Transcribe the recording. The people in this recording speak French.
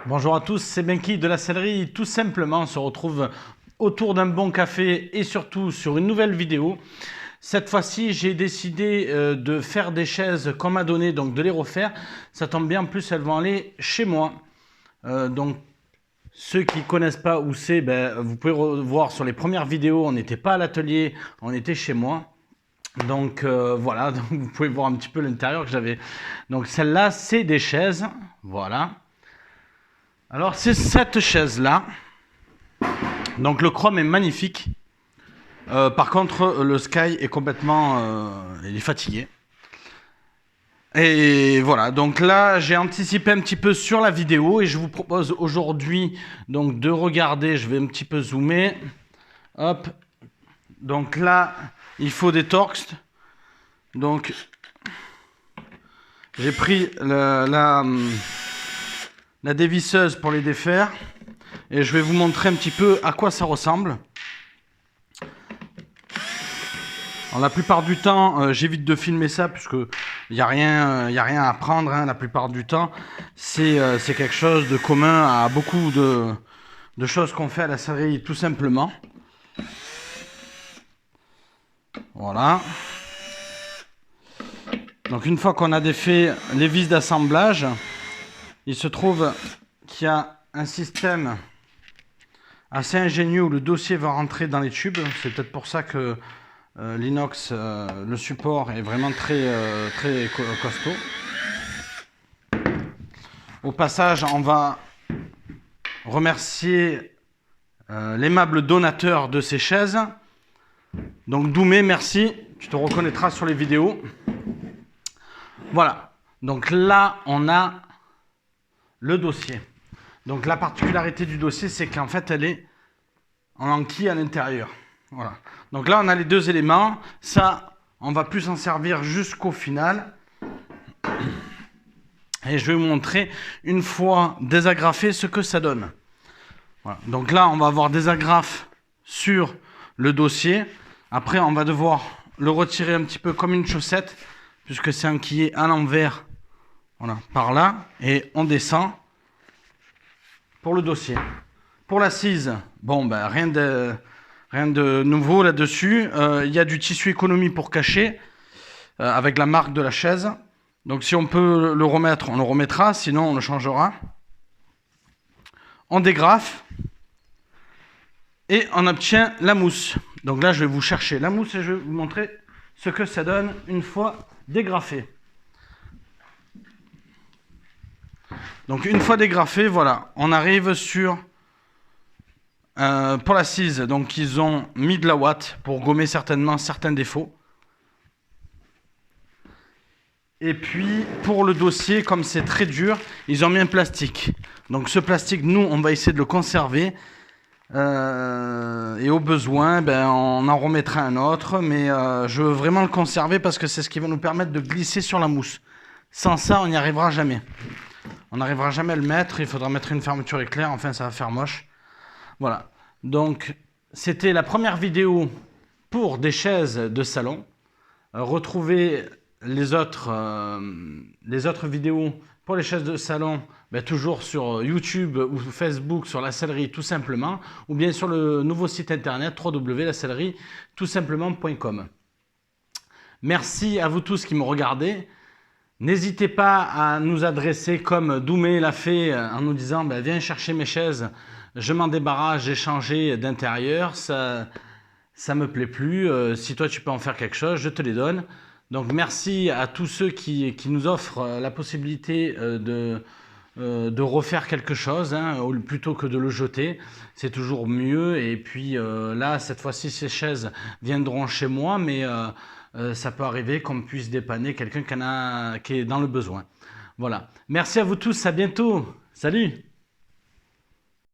Bonjour à tous, c'est Benki de la sellerie. Tout simplement, on se retrouve autour d'un bon café et surtout sur une nouvelle vidéo. Cette fois-ci, j'ai décidé de faire des chaises qu'on m'a donné, donc de les refaire. Ça tombe bien, en plus, elles vont aller chez moi. Donc, ceux qui ne connaissent pas où c'est, vous pouvez voir sur les premières vidéos, on n'était pas à l'atelier, on était chez moi. Donc voilà, donc vous pouvez voir un petit peu l'intérieur que j'avais. Donc celle-là, c'est des chaises, voilà. Alors c'est cette chaise-là. Donc le chrome est magnifique. Par contre, le Sky est complètement... il est fatigué. Et voilà, donc là j'ai anticipé un petit peu sur la vidéo et je vous propose aujourd'hui donc de regarder, je vais un petit peu zoomer. Hop. Donc là, il faut des Torx. Donc j'ai pris la dévisseuse pour les défaire et je vais vous montrer un petit peu à quoi ça ressemble. Alors, la plupart du temps, j'évite de filmer ça puisque il n'y a rien à prendre. Hein, la plupart du temps, c'est quelque chose de commun à beaucoup de choses qu'on fait à la sellerie, tout simplement. Voilà. Donc une fois qu'on a défait les vis d'assemblage, il se trouve qu'il y a un système assez ingénieux où le dossier va rentrer dans les tubes. C'est peut-être pour ça que l'inox, le support est vraiment très costaud. Au passage, on va remercier l'aimable donateur de ces chaises. Donc Doumé, merci, tu te reconnaîtras sur les vidéos. Voilà, donc là on a le dossier. Donc la particularité du dossier, c'est qu'en fait elle est en enquille à l'intérieur. Voilà. Donc là, on a les deux éléments. Ça, on va plus s'en servir jusqu'au final. Et je vais vous montrer, une fois désagrafé, ce que ça donne. Voilà. Donc là, on va avoir des agrafes sur le dossier. Après, on va devoir le retirer un petit peu comme une chaussette, puisque c'est enquillé à l'envers, voilà, par là. Et on descend pour le dossier. Pour l'assise, bon, rien de nouveau là-dessus. Il y a du tissu économie pour cacher, avec la marque de la chaise. Donc si on peut le remettre, on le remettra, sinon on le changera. On dégrafe et on obtient la mousse. Donc là, je vais vous chercher la mousse et je vais vous montrer ce que ça donne une fois dégrafé. Donc une fois dégrafé, voilà, on arrive sur... pour l'assise, donc ils ont mis de la ouate pour gommer certainement certains défauts. Et puis pour le dossier, comme c'est très dur, ils ont mis un plastique. Donc ce plastique, nous, on va essayer de le conserver. Et au besoin, on en remettra un autre. Mais je veux vraiment le conserver parce que c'est ce qui va nous permettre de glisser sur la mousse. Sans ça, on n'y arrivera jamais. On n'arrivera jamais à le mettre. Il faudra mettre une fermeture éclair. Enfin, ça va faire moche. Voilà, donc c'était la première vidéo pour des chaises de salon. Retrouvez les autres vidéos pour les chaises de salon toujours sur YouTube ou Facebook sur la sellerie tout simplement, ou bien sur le nouveau site internet www.lasellerie-tout-simplement.com. Merci à vous tous qui me regardez. N'hésitez pas à nous adresser comme Doumé l'a fait en nous disant viens chercher mes chaises, je m'en débarrasse, j'ai changé d'intérieur, ça me plaît plus, si toi tu peux en faire quelque chose, je te les donne. Donc merci à tous ceux qui nous offrent la possibilité de refaire quelque chose, hein, plutôt que de le jeter, c'est toujours mieux. Et puis là, cette fois-ci, ces chaises viendront chez moi, mais ça peut arriver qu'on puisse dépanner quelqu'un qui est dans le besoin. Voilà. Merci à vous tous, à bientôt. Salut!